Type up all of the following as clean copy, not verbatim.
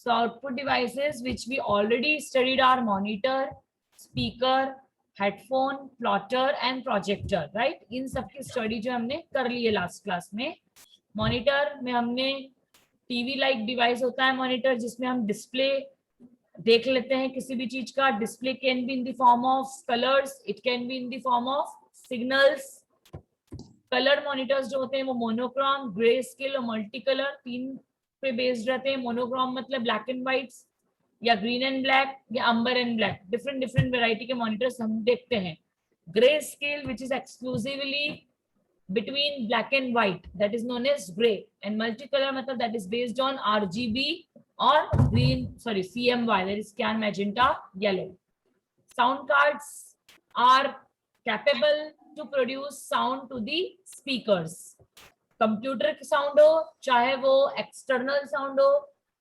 So output devices which we already studied are monitor, speaker, headphone, plotter and projector, right. इन सब की study जो हमने कर ली है लास्ट क्लास में। मॉनिटर में हमने टीवी लाइक डिवाइस होता है मॉनिटर, जिसमें हम डिस्प्ले देख लेते हैं किसी भी चीज का। Display can be in the form of colours, it can be in the form of signals. Colour monitors जो होते हैं वो मोनोक्रोम, ग्रे स्केल और मल्टी कलर, तीन पे बेस्ड रहते हैं। मोनोक्रोम मतलब ब्लैक एंड व्हाइट, या ग्रीन एंड ब्लैक, या amber and black, different different variety के मॉनिटर्स हम देखते हैं। Grey scale which is exclusively between black and white, that is known as gray, and multicolor method that is based on RGB or CMY, that is cyan, magenta, yellow. Sound cards are capable to produce sound to the speakers. Computer की sound हो चाहे वो external sound हो,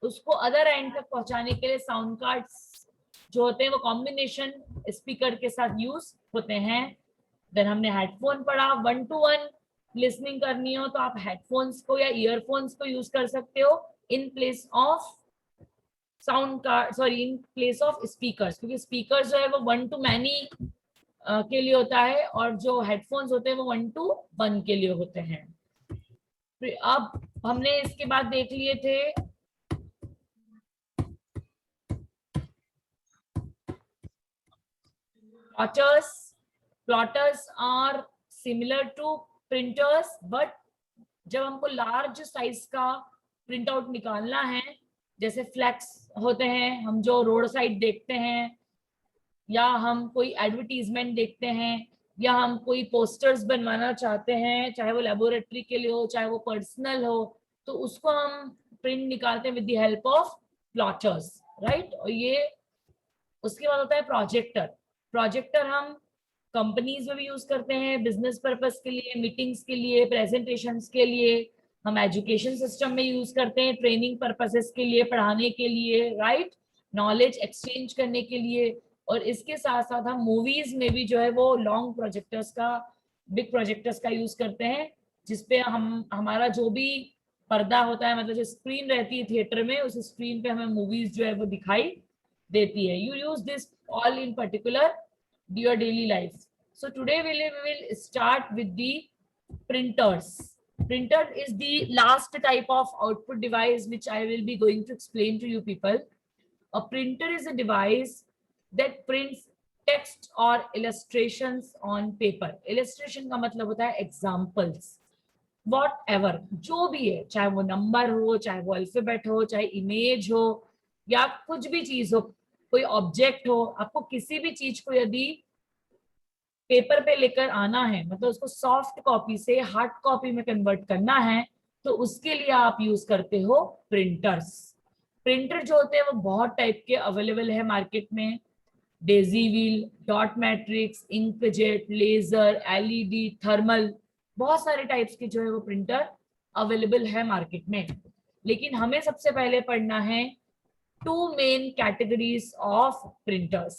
उसको other and तक पहुंचाने के लिए साउंड कार्ड्स जो होते हैं वो कॉम्बिनेशन स्पीकर के साथ यूज होते हैं। देन हमने हेडफोन पढ़ा, 1 to 1 लिसनिंग करनी हो तो आप हेडफोन्स को या ईयरफोन्स को यूज कर सकते हो in place of sound card, in place of speakers, क्योंकि स्पीकर जो है वो 1 to many के लिए होता है, और जो हेडफोन्स होते हैं वो 1 to 1 के लिए होते हैं। अब हमने इसके बाद देख लिए थे plotters. Plotters are similar to printers, but जब हमको लार्ज साइज का प्रिंट आउट निकालना है, जैसे फ्लैक्स होते हैं हम जो रोड साइड देखते हैं, या हम कोई एडवर्टीजमेंट देखते हैं, या हम कोई पोस्टर्स बनवाना चाहते हैं, चाहे वो लेबोरेटरी के लिए हो चाहे वो पर्सनल हो, तो उसको हम प्रिंट निकालते हैं with the help of plotters, right. और ये उसके बाद होता है प्रोजेक्टर। प्रोजेक्टर हम कंपनीज में भी यूज करते हैं बिजनेस पर्पस के लिए, मीटिंग्स के लिए, प्रेजेंटेशंस के लिए। हम एजुकेशन सिस्टम में यूज करते हैं ट्रेनिंग पर्पसेस के लिए, पढ़ाने के लिए, राइट, नॉलेज एक्सचेंज करने के लिए। और इसके साथ साथ हम मूवीज में भी जो है वो लॉन्ग प्रोजेक्टर्स का, बिग प्रोजेक्टर्स का यूज करते हैं, जिसपे हम हमारा जो भी पर्दा होता है, मतलब जो स्क्रीन रहती है थिएटर में, उस स्क्रीन पे हमें मूवीज जो है वो दिखाई देती है। You use this all in particular your daily life. So today we will start with the printers. Printer is the last type of output device which I will be going to explain to you people. A printer is a device that prints text or illustrations on paper. Illustration का मतलब होता है examples, whatever, जो भी है, चाहे वो number हो, चाहे वो अल्फाबेट हो, चाहे इमेज हो, या कुछ भी चीज हो, कोई ऑब्जेक्ट हो। आपको किसी भी चीज को यदि पेपर पे लेकर आना है, मतलब उसको सॉफ्ट कॉपी से हार्ड कॉपी में कन्वर्ट करना है, तो उसके लिए आप यूज करते हो प्रिंटर्स। प्रिंटर जो होते हैं वो बहुत टाइप के अवेलेबल है मार्केट में। Daisy wheel, dot matrix, inkjet, laser, LED, thermal, बहुत सारे टाइप्स के जो है वो प्रिंटर अवेलेबल है मार्केट में। लेकिन हमें सबसे पहले पढ़ना है 2 main categories of printers,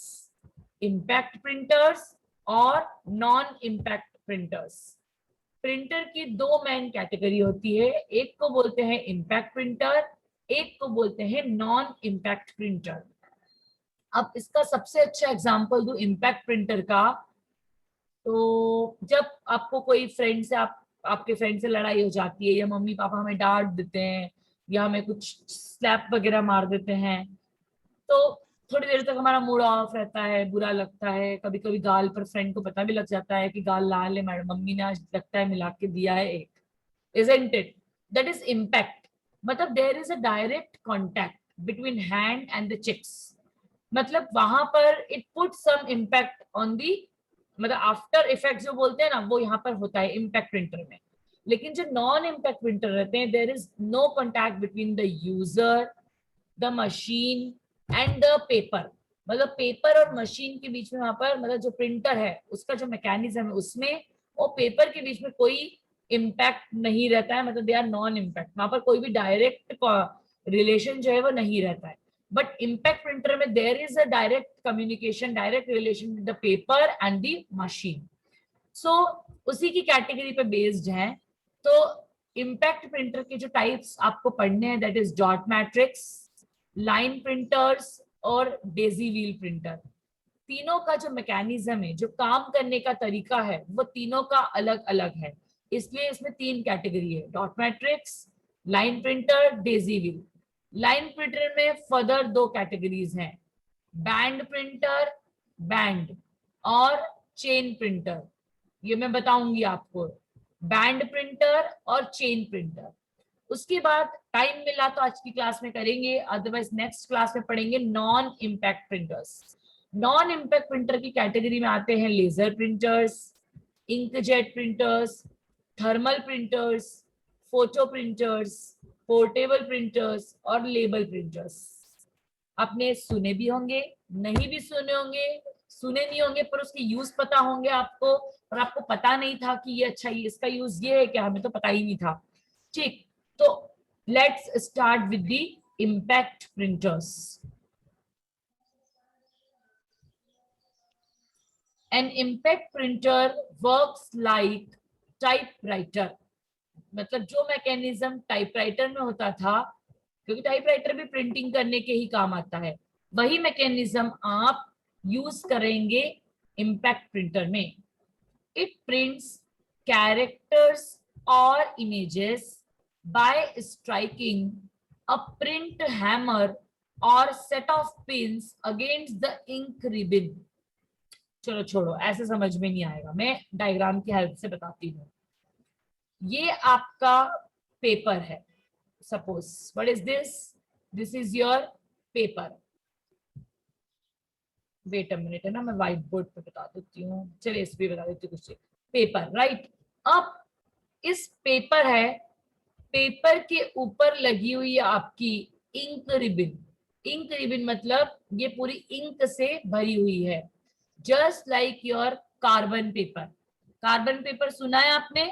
impact printers और नॉन इम्पैक्ट प्रिंटर्स। प्रिंटर की 2 मेन कैटेगरी होती है, एक को बोलते हैं इम्पैक्ट प्रिंटर, एक को बोलते हैं नॉन इम्पैक्ट प्रिंटर। अब इसका सबसे अच्छा एग्जांपल दूं इम्पैक्ट प्रिंटर का, तो जब आपको कोई फ्रेंड से आपके फ्रेंड से लड़ाई हो जाती है, या मम्मी पापा हमें डांट देते हैं, या हमें कुछ स्लैप वगैरह मार देते हैं, तो थोड़ी देर तक हमारा मूड ऑफ रहता है, बुरा लगता है। कभी कभी गाल पर फ्रेंड को पता भी लग जाता है कि गाल लाल है, मैडम मम्मी ने आज लगता है मिला के दिया है एक, isn't it? That is impact. मतलब there is a direct contact between hand and the chicks. मतलब वहां पर it puts some impact on the, मतलब आफ्टर इफेक्ट जो बोलते हैं ना, वो यहाँ पर होता है इम्पैक्ट प्रिंटर में। लेकिन जो नॉन इम्पैक्ट प्रिंटर रहते हैं, there is no contact between the user, the machine and the paper. मतलब पेपर और मशीन के बीच में वहां पर, मतलब जो प्रिंटर है उसका जो मैकेनिज्म है उसमें और पेपर के बीच में कोई इम्पैक्ट नहीं रहता है, मतलब दे आर नॉन इम्पैक्ट। वहां पर कोई भी डायरेक्ट रिलेशन जो है वो नहीं रहता है। बट इम्पैक्ट प्रिंटर में there is a direct communication, direct relation with the paper and the machine. So उसी की कैटेगरी पे बेस्ड है। तो इम्पैक्ट प्रिंटर के जो टाइप्स आपको पढ़ने हैं, that is dot matrix, line printers और डेजी व्हील प्रिंटर। तीनों का जो मैकेनिज्म है, जो काम करने का तरीका है, वो तीनों का अलग अलग है, इसलिए इसमें 3 कैटेगरी है, dot matrix, line printer, Daisy wheel. Line printer में फर्दर 2 कैटेगरीज हैं, बैंड प्रिंटर, बैंड, और चेन प्रिंटर। ये मैं बताऊंगी आपको, बैंड प्रिंटर और चेन प्रिंटर। उसके बाद टाइम मिला तो आज की क्लास में करेंगे, अदरवाइज नेक्स्ट क्लास में पढ़ेंगे non impact printers. Non impact printer की कैटेगरी में आते हैं laser printers, inkjet printers, thermal printers, photo printers, portable printers और लेबल प्रिंटर्स। आपने सुने भी होंगे, नहीं भी सुने होंगे, सुने नहीं होंगे पर उसके यूज पता होंगे आपको, और आपको पता नहीं था कि ये अच्छा ये इसका यूज ये है क्या, हमें तो पता ही नहीं था। ठीक, तो let's start with the impact printers. An impact printer works like typewriter. मतलब जो मैकेनिज्म टाइपराइटर में होता था, क्योंकि टाइपराइटर भी प्रिंटिंग करने के ही काम आता है, वही मैकेनिज्म आप यूज करेंगे इम्पैक्ट प्रिंटर में। इट प्रिंट्स कैरेक्टर्स और images by striking a print hammer और set of pins against the ink ribbon. चलो छोड़ो, ऐसे समझ में नहीं आएगा, मैं डायग्राम की हेल्प से बताती हूँ। ये आपका पेपर है, suppose what is this is your paper. Wait a minute, है ना, मैं व्हाइट बोर्ड पे बता देती हूँ, चलिए इस पे बता देती हूँ कुछ। Paper, right. अब इस पेपर है, पेपर के ऊपर लगी हुई है आपकी इंक रिबन। इंक रिबन मतलब ये पूरी इंक से भरी हुई है, just like your carbon paper. Carbon paper सुना है आपने?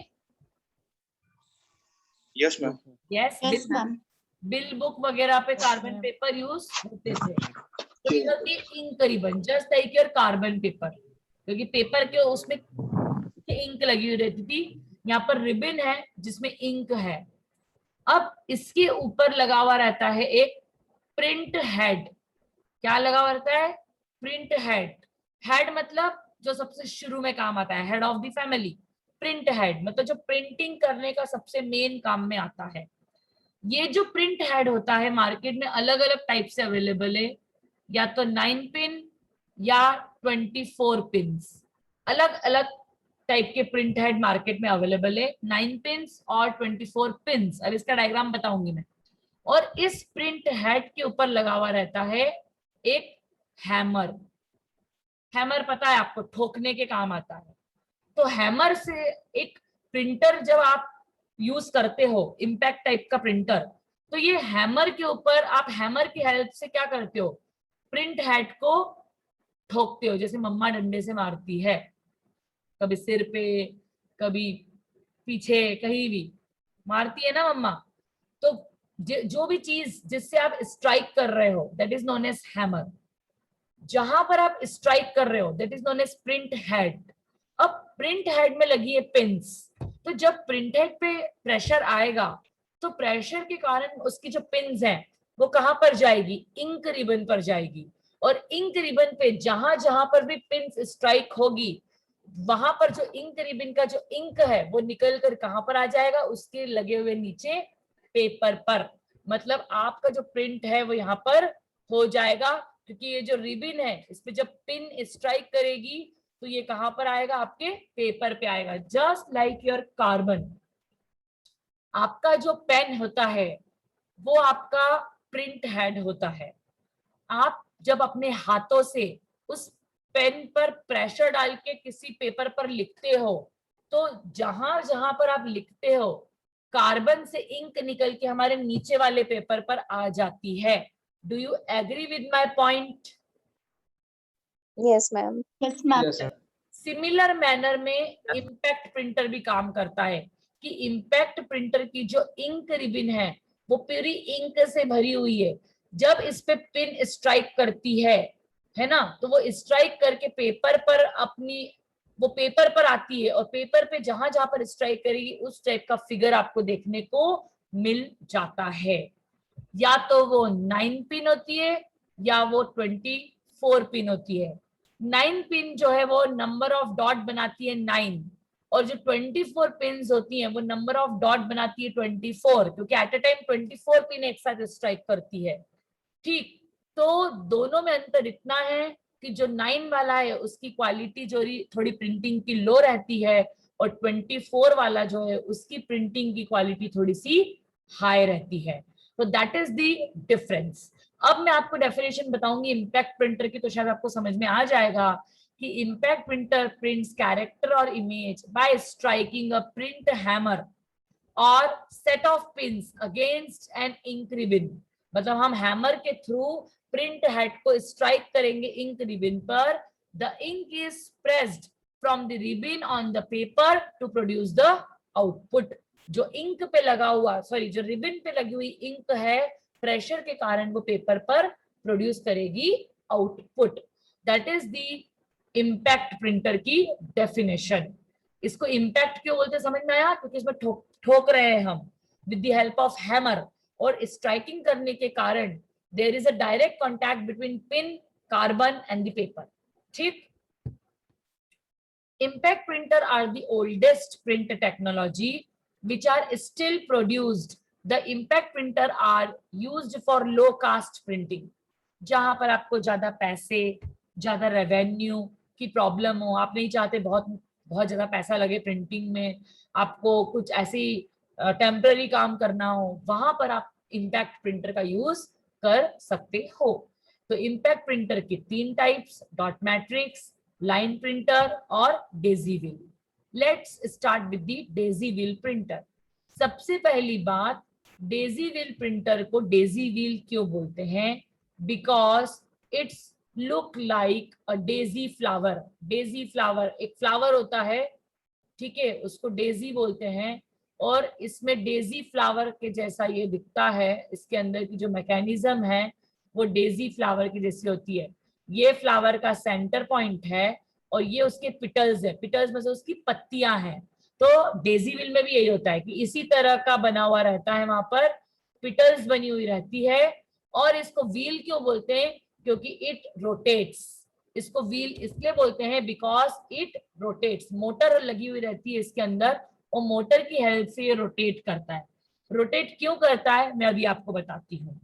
Yes ma'am. Yes ma'am. Bill book वगैरह पे कार्बन पेपर यूज होते थे, तो ये ink ribbon just like your carbon paper, क्योंकि पेपर के उसमें इंक लगी हुई रहती थी, यहाँ पर रिबन है जिसमें इंक है। अब इसके ऊपर लगा हुआ रहता है एक प्रिंट हेड। क्या लगा हुआ रहता है? Print head. हेड मतलब जो सबसे शुरू में काम आता है, head of the family. Print head मतलब जो प्रिंटिंग करने का सबसे मेन काम में आता है। ये जो प्रिंट हेड होता है मार्केट में अलग अलग टाइप से अवेलेबल है, या तो 9 पिन या 24 पिन। अलग अलग टाइप के प्रिंट हेड मार्केट में अवेलेबल है, 9 पिन और 24 पिन। अब इसका डायग्राम बताऊंगी मैं। और इस प्रिंट हेड के ऊपर लगा हुआ रहता है एक हैमर। हैमर पता है आपको, ठोकने के काम आता है। तो हैमर से एक प्रिंटर जब आप यूज करते हो, इम्पैक्ट टाइप का प्रिंटर, तो ये हैमर के ऊपर आप हैमर की हेल्प से क्या करते हो? प्रिंट हेड को ठोकते हो, जैसे मम्मा डंडे से मारती है, कभी सिर पे, कभी पीछे, कहीं भी मारती है ना मम्मा। तो जो भी चीज जिससे आप स्ट्राइक कर रहे हो that is known as hammer. जहां पर आप स्ट्राइक कर रहे हो that is known as print head. अब प्रिंट हेड में लगी है पिंस, तो जब प्रिंट हेड पे प्रेशर आएगा तो प्रेशर के कारण उसकी जो पिंस हैं वो कहां पर जाएगी? इंक रिबन पर जाएगी। और इंक रिबन पे जहां जहां पर भी पिंस स्ट्राइक होगी, वहां पर जो इंक रिबन का जो इंक है वो निकल कर कहां पर आ जाएगा? उसके लगे हुए नीचे पेपर पर। मतलब आपका जो प्रिंट है वो यहाँ पर हो जाएगा, क्योंकि ये जो रिबन है इस पे जब पिन स्ट्राइक करेगी तो ये कहां पर आएगा? आपके पेपर पे आएगा, जस्ट लाइक योर कार्बन। आपका जो पेन होता है वो आपका प्रिंट हेड होता है। आप जब अपने हाथों से उस पेन पर प्रेशर डाल के किसी पेपर पर लिखते हो, तो जहां जहां पर आप लिखते हो कार्बन से इंक निकल के हमारे नीचे वाले पेपर पर आ जाती है। Do you agree with my point? Yes ma'am. Yes ma'am. Similar manner में इम्पैक्ट प्रिंटर भी काम करता है, कि इम्पैक्ट प्रिंटर की जो इंक रिबन है वो पूरी इंक से भरी हुई है। जब इस पे पिन स्ट्राइक करती है ना, तो वो स्ट्राइक करके पेपर पर अपनी वो पेपर पर आती है, और पेपर पे जहां जहां पर स्ट्राइक करेगी उस टाइप का फिगर आपको देखने को मिल जाता है। या तो वो 9 पिन होती है या वो 24 पिन होती है। 9 पिन जो है वो नंबर ऑफ डॉट बनाती है 9, और जो 24 पिन होती है वो नंबर ऑफ डॉट बनाती है 24, क्योंकि एट अ टाइम 24 पिन एक साथ स्ट्राइक करती है। ठीक, तो दोनों में अंतर इतना है कि जो 9 वाला है उसकी क्वालिटी जो थोड़ी प्रिंटिंग की लो रहती है, और 24 वाला जो है उसकी प्रिंटिंग की क्वालिटी थोड़ी सी हाई रहती है। तो दैट इज द डिफरेंस। अब मैं आपको डेफिनेशन बताऊंगी इम्पैक्ट प्रिंटर की, तो शायद आपको समझ में आ जाएगा कि इम्पैक्ट प्रिंटर प्रिंट्स कैरेक्टर और image by striking a print hammer और set of pins against an ink ribbon. मतलब हम हैमर के थ्रू प्रिंट हेड को स्ट्राइक करेंगे इंक रिबन पर। The ink is pressed from the ribbon on the paper to produce the output. जो ink पे लगा हुआ, सॉरी, जो रिबन पे लगी हुई इंक है, प्रेशर के कारण वो पेपर पर प्रोड्यूस करेगी output. That is the impact printer की डेफिनेशन। इसको इम्पैक्ट क्यों बोलते समझ में आया? क्योंकि इसमें ठोक रहे हैं हम with the help of hammer, और स्ट्राइकिंग करने के कारण there is a direct contact between pin, carbon and the paper. ठीक, impact printer are the oldest print technology which are still produced. The impact printer are used for low cost printing, जहां पर आपको ज्यादा पैसे, ज्यादा revenue की problem हो, आप नहीं चाहते बहुत बहुत ज्यादा पैसा लगे प्रिंटिंग में, आपको कुछ ऐसी टेम्पररी काम करना हो, वहां पर आप इम्पैक्ट प्रिंटर का यूज कर सकते हो। तो इम्पैक्ट प्रिंटर की 3 types, dot matrix, line printer और daisy wheel. Let's start with the daisy wheel printer. सबसे पहली बात, डेजी व्हील प्रिंटर को डेजी व्हील क्यों बोलते हैं? Because it's look like a daisy flower. Daisy flower, एक फ्लावर होता है, ठीक है, उसको डेजी बोलते हैं, और इसमें डेजी फ्लावर के जैसा ये दिखता है। इसके अंदर की जो मैकेनिज्म है वो डेजी फ्लावर की जैसी होती है। ये फ्लावर का सेंटर पॉइंट है और ये उसके पिटल्स है, पिटल्स में से उसकी पत्तियां हैं। तो डेजी व्हील में भी यही होता है कि इसी तरह का बना हुआ रहता है, वहां पर पिटल्स बनी हुई रहती है। और इसको व्हील क्यों बोलते हैं? क्योंकि इट रोटेट्स। इसको व्हील इसलिए बोलते हैं बिकॉज इट रोटेट्स। मोटर लगी हुई रहती है इसके अंदर, और मोटर की हेल्प से ये रोटेट करता है। रोटेट क्यों करता है मैं अभी आपको बताती हूँ।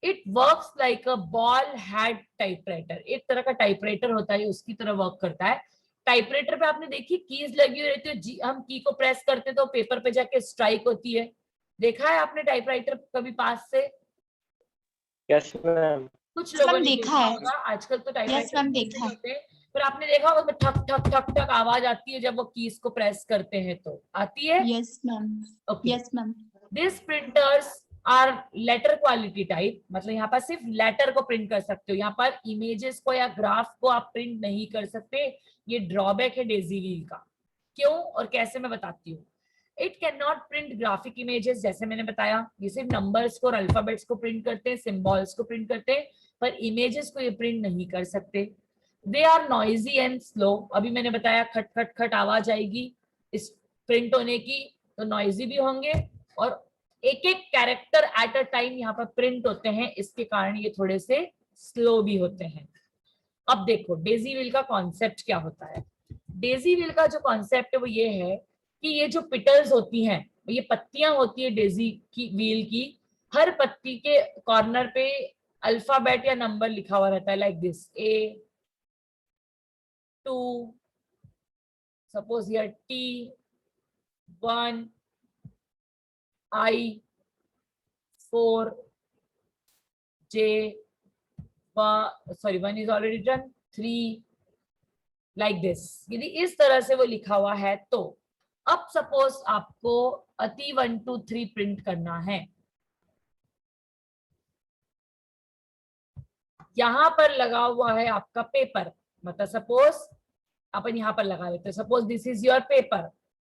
It works like a ball head typewriter. एक तरह का टाइपराइटर होता है, उसकी तरह वर्क करता है। टाइपराइटर पे आपने देखी कीज लगी हुई रहती है, हम की को प्रेस करते तो पेपर पे जाके स्ट्राइक होती है। देखा है आपने टाइपराइटर कभी पास से? Yes ma'am. कुछ लोगों ने देखा देखा है। होगा, आजकल तो यस टाइपराइटर मैम, ऐसे देखा ही है। होते हैं। पर आपने देखा होगा ठक ठक ठक ठक आवाज आती है जब वो कीज को प्रेस करते हैं, तो आती है। Yes ma'am. Okay, yes ma'am. This printers are letter quality type. मतलब यहाँ पर सिर्फ लेटर को प्रिंट कर सकते हो, यहाँ पर इमेजेस को या ग्राफ को आप प्रिंट नहीं कर सकते। ये ड्रॉबैक है डेजी व्हील का। क्यों और कैसे मैं बताती हूँ। It can not print graphic images, जैसे मैंने बताया ये सिर्फ नंबर्स को और अल्फाबेट्स को प्रिंट करते हैं, सिंबल्स को प्रिंट करते हैं, पर इमेजेस को ये प्रिंट नहीं कर सकते। They are noisy and slow. अभी मैंने बताया खट खट खट आवाज आएगी इस प्रिंट होने की, तो नॉइजी भी होंगे, और एक एक कैरेक्टर एट अ टाइम यहाँ पर प्रिंट होते हैं, इसके कारण ये थोड़े से स्लो भी होते हैं। अब देखो डेजी व्हील का कॉन्सेप्ट क्या होता है। डेजी व्हील का जो कॉन्सेप्ट है वो ये है कि ये जो पिटल्स होती हैं, ये पत्तियां होती है डेजी की व्हील की, हर पत्ती के कॉर्नर पे अल्फाबेट या नंबर लिखा हुआ रहता है, like this A2, suppose here T1, I4, J, sorry 1 is already done, 3, like this। यदि इस तरह से वो लिखा हुआ है, तो अब सपोज आपको अति 1 2 3 प्रिंट करना है। यहां पर लगा हुआ है आपका पेपर, मतलब सपोज अपन यहां पर लगा लेते हैं, suppose this is your paper,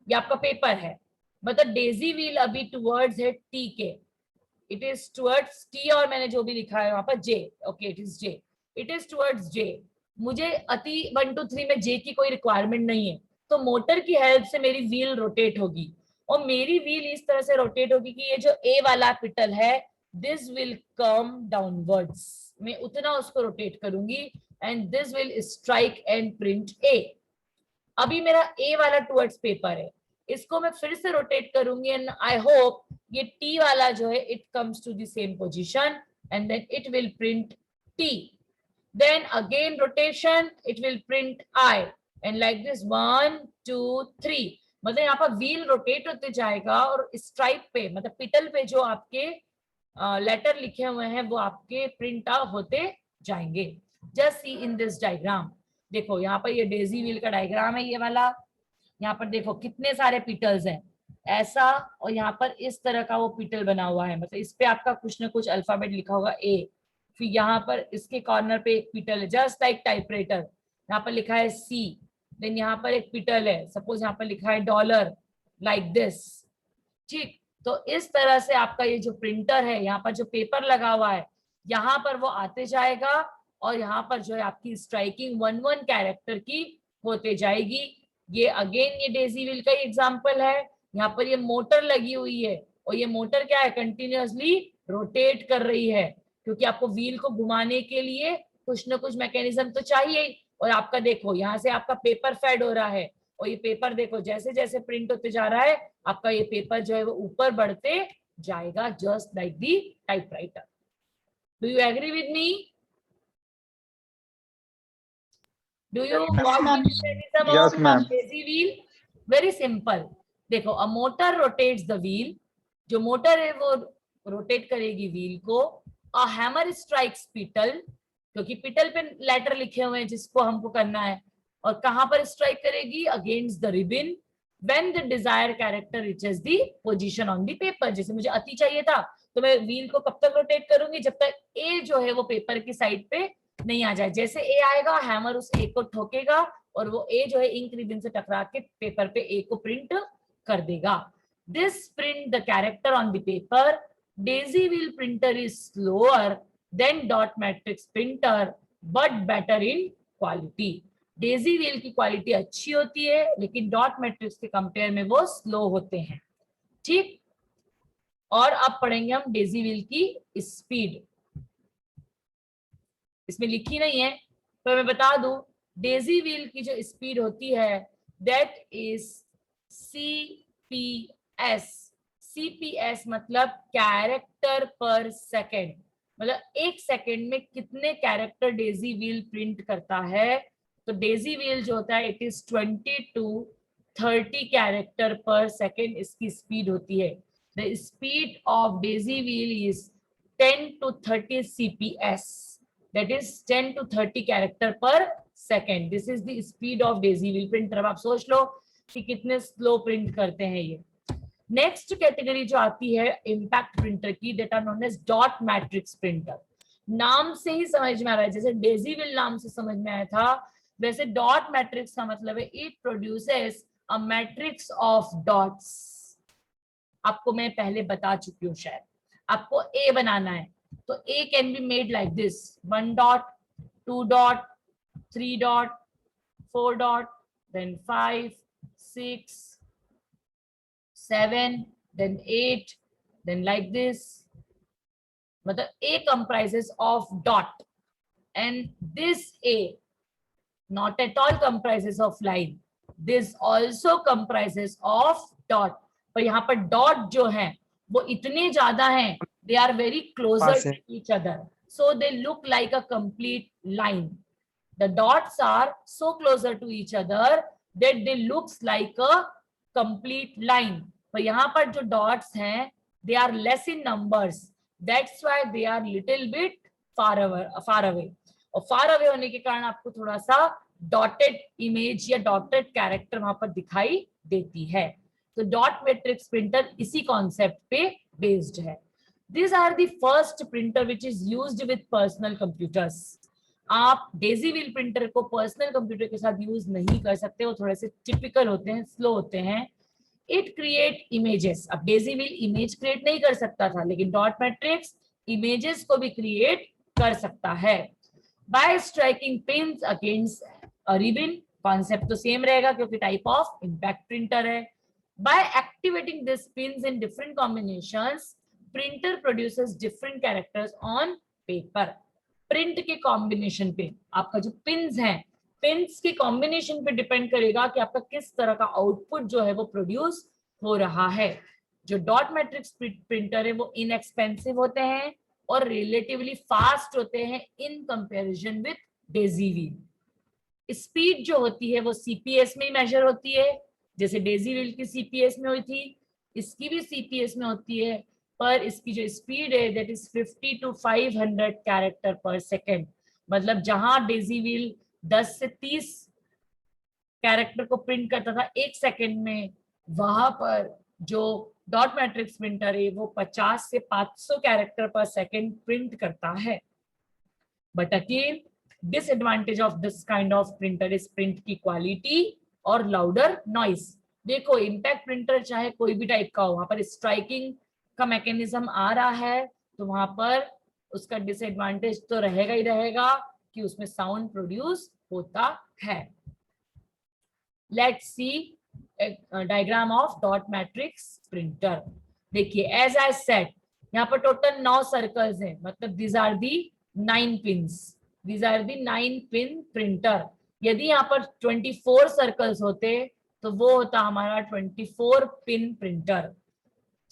ये आपका पेपर है। मतलब डेजी व्हील अभी टुवर्ड्स है टी के, इट इज टुवर्ड्स टी, और मैंने जो भी लिखा है वहां पर J, okay it is J, it is towards J. मुझे अति 1 2 3 में जे की कोई रिक्वायरमेंट नहीं है, तो मोटर की हेल्प से मेरी व्हील रोटेट होगी, और मेरी व्हील इस तरह से रोटेट होगी कि ये जो ए वाला पिटल है दिस विल कम डाउनवर्ड्स, मैं उतना उसको रोटेट करूंगी, and this will strike and print A. अभी मेरा ए वाला टुवर्ड्स पेपर है, इसको मैं फिर से रोटेट करूंगी, एंड आई होप ये टी वाला जो है it comes to the same position, and then it will print T. Then again rotation, it will print I, and like this 1 2 3, मतलब यहाँ पर व्हील रोटेट होते जाएगा, और स्ट्राइप पे मतलब पिटल पे जो आपके लेटर लिखे हुए हैं वो आपके प्रिंट होते जाएंगे। Just see in this diagram, देखो यहाँ पर ये डेजी व्हील का डायग्राम है ये वाला, यहाँ पर देखो कितने सारे पिटल्स हैं ऐसा, और यहाँ पर इस तरह का वो पिटल बना हुआ है, मतलब इस पे आपका कुछ ना कुछ अल्फाबेट लिखा होगा ए, फिर यहाँ पर इसके कॉर्नर पे एक पिटल है जस्ट लाइक टाइपराइटर, यहाँ पर लिखा है सी, देन यहाँ पर एक पिटल है, सपोज यहाँ पर लिखा है डॉलर, लाइक दिस। ठीक, तो इस तरह से आपका ये जो प्रिंटर है, यहाँ पर जो पेपर लगा हुआ है यहाँ पर वो आते जाएगा, और यहाँ पर जो है आपकी स्ट्राइकिंग 1 1 कैरेक्टर की होते जाएगी। ये अगेन ये डेजी व्हील का एग्जांपल है, यहाँ पर ये मोटर लगी हुई है, और ये मोटर क्या है, कंटिन्यूअसली रोटेट कर रही है, क्योंकि आपको व्हील को घुमाने के लिए कुछ ना कुछ मैकेनिज्म तो चाहिए। और आपका देखो यहाँ से आपका पेपर फेड हो रहा है, और ये पेपर देखो जैसे जैसे प्रिंट होते जा रहा है आपका ये पेपर जो है वो ऊपर बढ़ते जाएगा, just like the typewriter. Do you agree with me? Do you got the mechanism Yes, of ma'am. Daisy wheel? Very simple. देखो a motor rotates the wheel, जो मोटर है वो रोटेट करेगी व्हील को। अ हैमर स्ट्राइक्स पिटल, क्योंकि पिटल पे letter लिखे हुए हैं जिसको हमको करना है, और कहां पर स्ट्राइक करेगी, against the ribbon, when the desire character reaches the position on the paper. जैसे मुझे अति चाहिए था तो मैं व्हील को कब तक रोटेट करूंगी, जब तक ए जो है वो पेपर की साइड पे नहीं आ जाए। जैसे ए आएगा हैमर उस ए को ठोकेगा, और वो ए जो है इंक रिबन से टकरा के पेपर पे ए को प्रिंट कर देगा। This print the character on the paper. Daisy wheel printer is slower then dot matrix printer but better in quality. Daisy wheel की क्वालिटी अच्छी होती है, लेकिन डॉट मैट्रिक्स के कंपेयर में वो स्लो होते हैं। ठीक, और अब पढ़ेंगे हम डेजी व्हील की स्पीड। इसमें लिखी नहीं है तो मैं बता दूं, डेजी व्हील की जो स्पीड होती है दैट इज CPS। CPS मतलब कैरेक्टर पर सेकेंड, मतलब एक सेकेंड में कितने कैरेक्टर डेजी व्हील प्रिंट करता है। तो डेजी व्हील जो होता है it is 20 to 30 character per second इसकी स्पीड होती है। The speed of daisy wheel is 10 to 30 CPS, that is 10 to 30 character per second. This is the speed of daisy wheel printer. अब आप सोच लो कि कितने स्लो प्रिंट करते हैं ये। नेक्स्ट कैटेगरी जो आती है इम्पैक्ट प्रिंटर की, that are known as dot matrix printer. नाम से ही समझ में आ रहा है, जैसे डेजी व्हील नाम से समझ में आया था, वैसे डॉट मैट्रिक्स का मतलब है it produces a matrix of dots. आपको मैं पहले बता चुकी हूँ शायद। आपको ए बनाना है तो A can be made like this, 1 dot 2 dot 3 dot 4 dot, then 5 6 7 then 8 then like this। मतलब A comprises of dot, and this A not at all comprises of line, this also comprises of dot। पर यहाँ पर dot जो है वो इतने ज्यादा हैं, they are very closer to each other, so they look like a complete line। The dots are so closer to each other that they looks like a complete line। पर यहाँ पर जो dots हैं they are less in numbers, that's why they are little bit far away। और far away होने के कारण आपको थोड़ा सा dotted image या dotted character वहां पर दिखाई देती है। तो डॉट मैट्रिक्स प्रिंटर इसी कॉन्सेप्ट पे बेस्ड है। These are the first printer which is used with personal computers। आप डेजी व्हील प्रिंटर को पर्सनल कंप्यूटर के साथ यूज नहीं कर सकते, वो थोड़े से टिपिकल होते हैं, स्लो होते हैं। It create images. अब डेजी व्हील इमेज क्रिएट नहीं कर सकता था, लेकिन डॉट मैट्रिक्स इमेजेस को भी क्रिएट कर सकता है। By striking pins against a ribbon, concept तो सेम रहेगा क्योंकि टाइप ऑफ इम्पैक्ट प्रिंटर है। By activating this pins in different combinations printer produces different characters on paper. Print के कॉम्बिनेशन पे, आपका जो पिन्स हैं, पिन्स के कॉम्बिनेशन पे डिपेंड करेगा कि आपका किस तरह का आउटपुट जो है वो प्रोड्यूस हो रहा है। जो डॉट मैट्रिक्स प्रिंटर है वो इनएक्सपेंसिव होते हैं और रिलेटिवली फास्ट होते हैं in comparison with Daisy wheel. Speed जो होती है वो सीपीएस में मेजर होती है, जैसे डेजी व्हील की सीपीएस में हुई थी, इसकी भी सीपीएस में होती है, पर इसकी जो स्पीड है that is 50 to 500 character per second. मतलब जहां डेजी व्हील 10 से 30 कैरेक्टर को प्रिंट करता था एक सेकेंड में, वहां पर जो डॉट मैट्रिक्स प्रिंटर है वो 50 से 500 कैरेक्टर पर सेकेंड प्रिंट करता है। But again disadvantage of this kind of printer is print की क्वालिटी और लाउडर नॉइस। देखो इंपैक्ट प्रिंटर चाहे कोई भी टाइप का हो, वहां पर स्ट्राइकिंग का मैकेनिज्म आ रहा है तो वहां पर उसका डिसएडवांटेज तो रहेगा ही रहेगा कि उसमें साउंड प्रोड्यूस होता है। Let's see diagram of dot matrix printer. देखिए एज आई सेड, यहाँ पर टोटल 9 सर्कल्स हैं, मतलब these are the 9 pins, these are the 9 pin printer. यदि यहाँ पर 24 सर्कल्स होते तो वो होता हमारा 24 पिन प्रिंटर।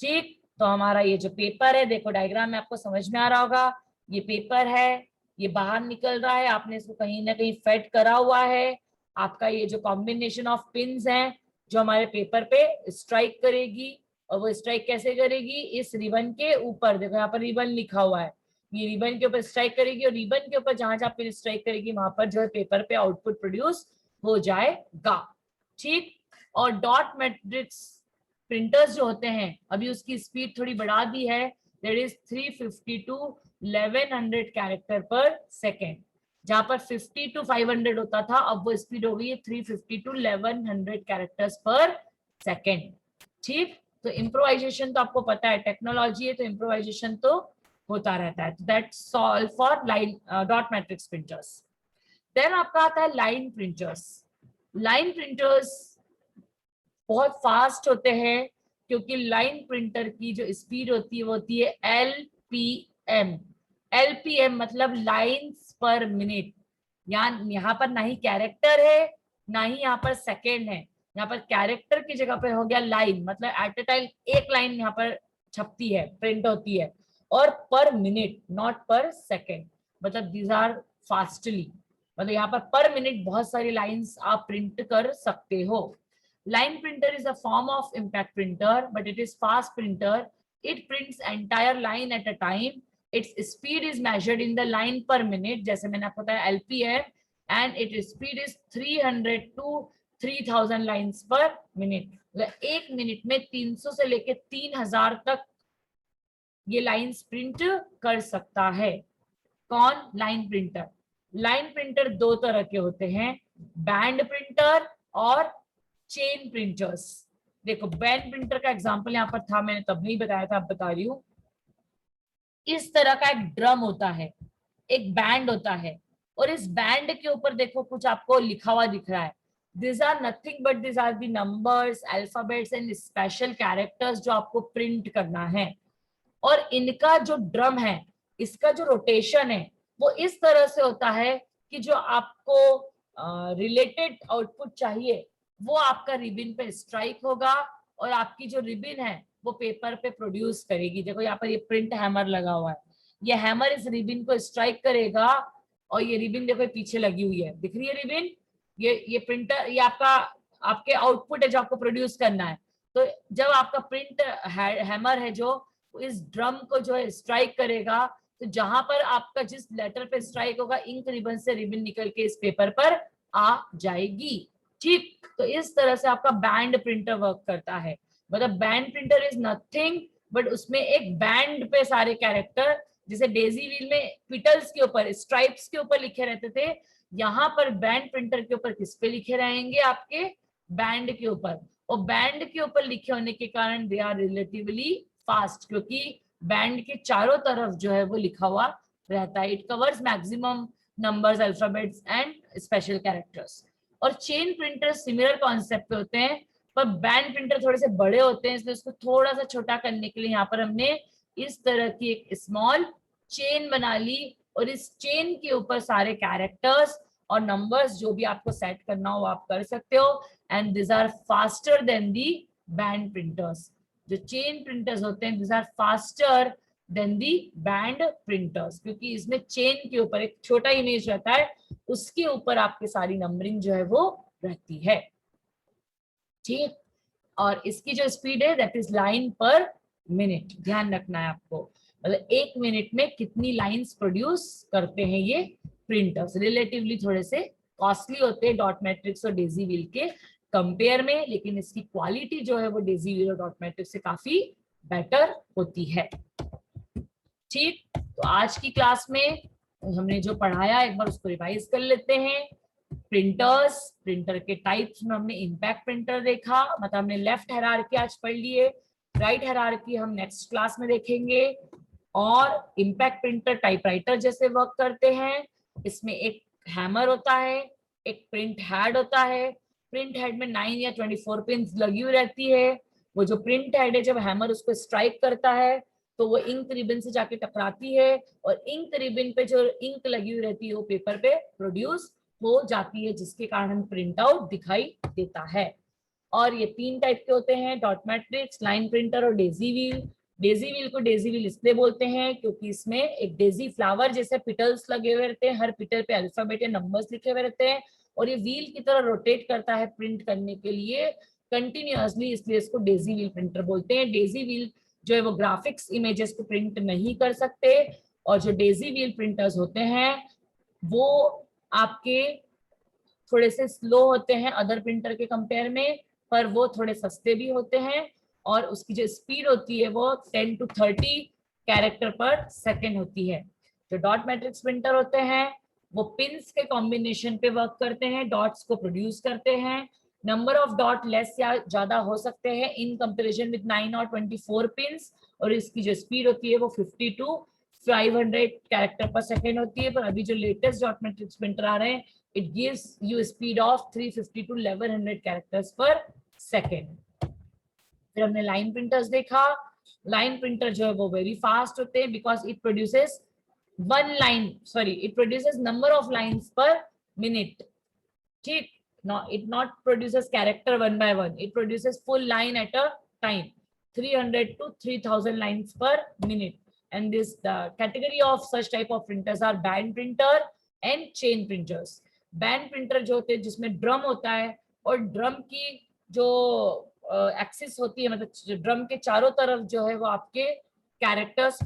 ठीक, तो हमारा ये जो पेपर है, देखो डायग्राम में आपको समझ में आ रहा होगा, ये पेपर है, ये बाहर निकल रहा है, आपने इसको कहीं ना कहीं फेड करा हुआ है। आपका ये जो कॉम्बिनेशन ऑफ पिन्स हैं जो हमारे पेपर पे स्ट्राइक करेगी, और वो स्ट्राइक कैसे करेगी, इस रिबन के ऊपर, देखो यहाँ पर रिबन लिखा हुआ है, ये रिबन के ऊपर स्ट्राइक करेगी और रिबन के ऊपर जहां जहां पिन स्ट्राइक करेगी वहां पर जो है पेपर पे आउटपुट प्रोड्यूस हो जाएगा। ठीक, और डॉट मैट्रिक्स प्रिंटर्स जो होते हैं, अभी उसकी स्पीड थोड़ी बढ़ा दी है, that is 350 to 1100 character per second. जहां पर 50 to 500 होता था, अब वो स्पीड हो गई है 350 to 1100 कैरेक्टर्स पर सेकेंड। ठीक, तो इम्प्रोवाइजेशन तो आपको पता है, टेक्नोलॉजी है तो इम्प्रोवाइजेशन तो होता रहता है। That's all for line dot matrix printers. Then आपका आता है लाइन प्रिंटर्स। लाइन प्रिंटर्स बहुत फास्ट होते हैं क्योंकि लाइन प्रिंटर की जो स्पीड होती है वो होती है LPM। LPM मतलब लाइन्स पर मिनट। यहाँ पर ना ही कैरेक्टर है ना ही यहाँ पर सेकेंड है, यहाँ पर कैरेक्टर की जगह पर हो गया लाइन, मतलब एट ए टाइम एक लाइन यहाँ पर छपती है, प्रिंट होती है, और पर मिनट नॉट पर सेकेंड, मतलब दीज आर फास्टली, मतलब यहाँ पर मिनट बहुत सारी लाइन्स आप प्रिंट कर सकते हो। Line printer is a form of impact printer, but it is fast printer. It prints entire line at a time. Its speed is measured in the line per minute, जैसे मैंने आपको बताया LPM, and its speed is 300 to 3000 lines per minute. मतलब एक minute में 300 से लेके 3000 तक ये लाइन्स प्रिंट कर सकता है। कौन? Line printer. लाइन प्रिंटर दो तरह के होते हैं, बैंड प्रिंटर और चेन प्रिंटर्स। देखो बैंड प्रिंटर का एग्जांपल यहाँ पर था, मैंने तब नहीं बताया था, अब बता रही हूँ। इस तरह का एक ड्रम होता है, एक बैंड होता है, और इस बैंड के ऊपर देखो कुछ आपको लिखा हुआ दिख रहा है। This are nothing but this are the numbers, alphabets and special characters जो आपको प्रिंट करना है। और इनका जो ड्रम है, इसका जो रोटेशन है वो इस तरह से होता है कि जो आपको रिलेटेड आउटपुट चाहिए वो आपका रिबिन पे स्ट्राइक होगा और आपकी जो रिबिन है वो पेपर पे प्रोड्यूस करेगी। देखो यहाँ पर ये प्रिंट हैमर लगा हुआ है, ये हैमर इस रिबिन को स्ट्राइक करेगा और ये रिबिन देखो पीछे लगी हुई है, दिख रही है रिबिन, ये प्रिंटर, ये आपका आपके आउटपुट है जो आपको प्रोड्यूस करना है। तो जब आपका प्रिंट हैमर है जो इस ड्रम को जो है स्ट्राइक करेगा, तो जहां पर आपका जिस लेटर पे स्ट्राइक होगा इंक रिबन से रिबन निकल के इस पेपर पर आ जाएगी। ठीक, तो इस तरह से आपका बैंड प्रिंटर वर्क करता है। मतलब band printer is nothing but उसमें एक बैंड पे सारे कैरेक्टर, जैसे डेजी व्हील में पिटल्स के ऊपर स्ट्राइप्स के ऊपर लिखे रहते थे, यहाँ पर बैंड प्रिंटर के ऊपर किस पे लिखे रहेंगे? आपके बैंड के ऊपर। और बैंड के ऊपर लिखे होने के कारण दे आर रिलेटिवली फास्ट, क्योंकि बैंड के चारों तरफ जो है वो लिखा हुआ रहता है। It covers maximum numbers, alphabets and special characters. और चेन प्रिंटर सिमिलर कॉन्सेप्ट पे होते हैं, पर बैंड प्रिंटर थोड़े से बड़े होते हैं, इसलिए उसको थोड़ा सा छोटा करने के लिए यहाँ पर हमने इस तरह की एक स्मॉल चेन बना ली और इस चेन के ऊपर सारे कैरेक्टर्स और नंबर्स जो भी आपको सेट करना हो आप कर सकते हो। And this are faster than the band printers. जो चेन प्रिंटर्स होते हैं this are faster than the band printers, क्योंकि इसमें चेन के ऊपर एक छोटा इमेज रहता है, उसके ऊपर आपकी सारी नंबरिंग जो है वो रहती है। ठीक, और इसकी जो स्पीड है दैट इज लाइन पर मिनट। ध्यान रखना है आपको, मतलब 1 मिनट में कितनी लाइंस प्रोड्यूस करते हैं ये प्रिंटर्स। रिलेटिवली थोड़े से कॉस्टली होते हैं डॉट मैट्रिक्स और डेजी व्हील के कंपेयर में, लेकिन इसकी क्वालिटी जो है वो डेजी व्हील और डॉट मैट्रिक्स से काफी बेटर होती है। ठीक, तो आज की क्लास में हमने जो पढ़ाया एक बार उसको रिवाइज कर लेते हैं। प्रिंटर्स, प्रिंटर के टाइप्स में हमने इंपैक्ट प्रिंटर देखा, मतलब हमने लेफ्ट हायरार्की आज पढ़ लिए, राइट हायरार्की हम नेक्स्ट क्लास में देखेंगे। और इंपैक्ट प्रिंटर टाइपराइटर जैसे वर्क करते हैं। इसमें एक हैमर होता है, एक प्रिंट हेड होता है। प्रिंट हेड में 9 या 24 पिन्स लगी हुई रहती है। वो जो प्रिंट हेड है जब हैमर उसको स्ट्राइक करता है तो वो इंक रिबन से जाके टकराती है और इंक रिबन पे जो इंक लगी हुई रहती है वो पेपर पे प्रोड्यूस हो जाती है, जिसके कारण प्रिंट आउट दिखाई देता है। और ये 3 टाइप के होते हैं, डॉट मैट्रिक्स, लाइन प्रिंटर और डेजी व्हील। डेजी व्हील को डेजी व्हील इसलिए बोलते हैं क्योंकि इसमें एक डेजी फ्लावर जैसे पिटल्स लगे हुए रहते हैं, हर पिटल पे अल्फाबेट या नंबर्स लिखे हुए रहते हैं और ये व्हील की तरह रोटेट करता है प्रिंट करने के लिए कंटिन्यूअसली, इसलिए इसको डेजी व्हील प्रिंटर बोलते हैं। डेजी व्हील जो है वो ग्राफिक्स इमेजेस को प्रिंट नहीं कर सकते और जो डेजी व्हील प्रिंटर्स होते हैं वो आपके थोड़े से स्लो होते हैं अदर प्रिंटर के कंपेयर में, पर वो थोड़े सस्ते भी होते हैं और उसकी जो स्पीड होती है वो 10 to 30 कैरेक्टर पर सेकेंड होती है। जो डॉट मैट्रिक्स प्रिंटर होते हैं वो पिन्स के कॉम्बिनेशन पे वर्क करते हैं, डॉट्स को प्रोड्यूस करते हैं। नंबर ऑफ डॉट लेस या ज्यादा हो सकते हैं इन कंपेरिजन विद 9 और 24 पिन्स, और इसकी जो स्पीड होती है वो 50 to 500 कैरेक्टर पर सेकेंड होती है। पर अभी जो लेटेस्ट डॉट मैट्रिक्स प्रिंटर आ रहे हैं it gives you a speed of 350 to 1100 characters per second। फिर हमने लाइन प्रिंटर्स देखा। लाइन प्रिंटर जो है वो वेरी फास्ट होते हैं because it produces it produces number of lines per minute। ठीक, it not produces character one by one, it produces full line at a time, 300 to 3000 lines per minute। and this the category of such type of printers are band printer and chain printers। Band printer जो होते हैं जिसमें drum होता है और drum की जो axis होती है, मतलब ड्रम के चारों तरफ जो है वो आपके कैरेक्टर्स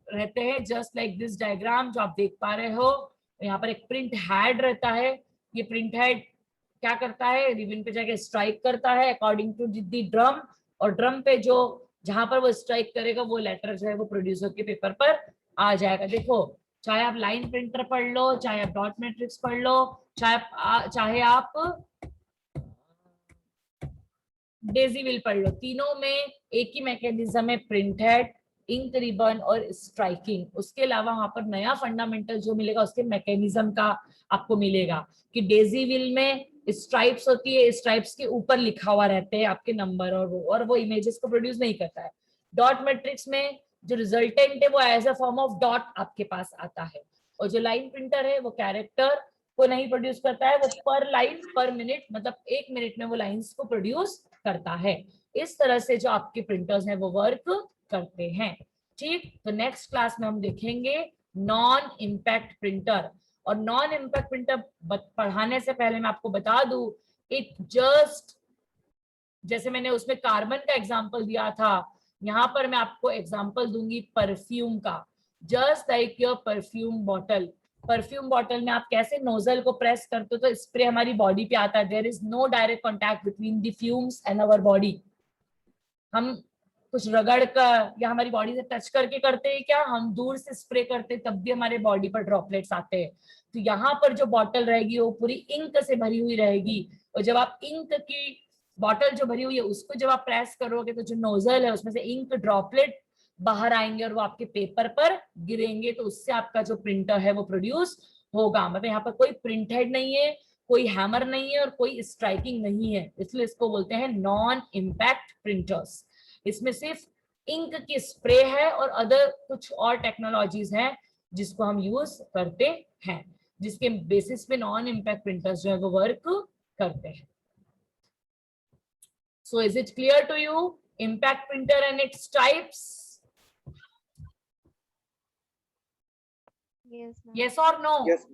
रहते हैं, जस्ट लाइक दिस डायग्राम जो आप देख पा रहे हो। यहाँ पर एक प्रिंट हेड रहता है, ये प्रिंट हेड क्या करता है, रिबन पे जाके स्ट्राइक करता है अकॉर्डिंग टू दी ड्रम, और ड्रम पे जो जहां पर वो स्ट्राइक करेगा वो लेटर जो है वो प्रोड्यूस होकर पेपर पर आ जाएगा। देखो, चाहे आप लाइन प्रिंटर पढ़ लो, चाहे आप डॉट मैट्रिक्स पढ़ लो, चाहे आप डेजी व्हील पढ़ लो, तीनों में एक ही मैकेनिज्म है, प्रिंट हेड, इंक रिबन और स्ट्राइकिंग। उसके अलावा वहां पर नया फंडामेंटल जो मिलेगा उसके मैकेनिज्म का आपको मिलेगा कि डेजी व्हील में स्ट्राइप्स होती है, स्ट्राइप्स के ऊपर लिखा हुआ रहते हैं आपके नंबर और वो इमेजेस को प्रोड्यूस नहीं करता है। डॉट मैट्रिक्स में जो रिजल्टेंट है वो as a form of dot आपके पास आता है, और जो लाइन प्रिंटर है वो कैरेक्टर को नहीं प्रोड्यूस करता है, वो पर लाइन पर मिनट, मतलब 1 मिनट में वो लाइंस को प्रोड्यूस करता है। इस तरह से जो आपके प्रिंटर्स हैं वो वर्क करते हैं। ठीक, तो नेक्स्ट क्लास में हम देखेंगे नॉन इम्पैक्ट प्रिंटर। और नॉन इम्पैक्ट प्रिंटर पढ़ाने से पहले मैं आपको बता दूं, इट जस्ट जैसे मैंने उसमें कार्बन का एग्जांपल दिया था, यहाँ पर मैं आपको एग्जांपल दूंगी परफ्यूम का। Just like your perfume bottle, perfume bottle में आप कैसे नोजल को प्रेस करते हो तो स्प्रे हमारी बॉडी पे आता है, there is no direct contact between the fumes and our body. हम कुछ रगड़ कर या हमारी बॉडी से टच करके करते हैं क्या, हम दूर से स्प्रे करते हैं तब भी हमारे बॉडी पर ड्रॉपलेट्स आते हैं। तो यहाँ पर जो बॉटल रहेगी वो पूरी इंक से भरी हुई रहेगी, और जब आप इंक की बॉटल जो भरी हुई है उसको जब आप प्रेस करोगे तो जो नोजल है उसमें से इंक ड्रॉपलेट बाहर आएंगे और वो आपके पेपर पर गिरेंगे, तो उससे आपका जो प्रिंटर है वो प्रोड्यूस होगा। मतलब यहाँ पर कोई प्रिंट हेड नहीं है, कोई हैमर नहीं है और कोई स्ट्राइकिंग नहीं है, इसलिए इसको बोलते हैं नॉन इम्पैक्ट प्रिंटर्स। इसमें सिर्फ इंक की स्प्रे है और अदर कुछ और टेक्नोलॉजीज हैं जिसको हम यूज करते हैं, जिसके बेसिस पे नॉन इम्पैक्ट प्रिंटर्स जो है वो वर्क करते हैं. So is it clear to you? Impact printer and its types? Yes, ma'am. Yes or no? Yes.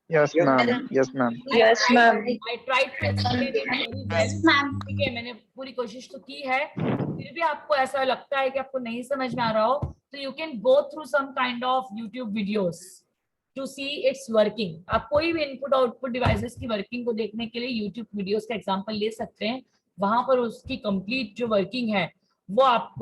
Yes, ma'am. Yes, ma'am. Yes, ma'am. I tried to explain it very well. ma'am. ठीक है, मैंने पूरी कोशिश तो की है. फिर भी आपको ऐसा लगता है कि आपको नहीं समझ में आ रहा हो, तो you can go through some kind of YouTube videos to see its working. आप कोई भी इनपुट आउटपुट डिवाइसेस की वर्किंग को देखने के लिए YouTube वीडियोस का एग्जांपल ले सकते हैं. वहां पर उसकी कंप्लीट जो वर्किंग है वो आपको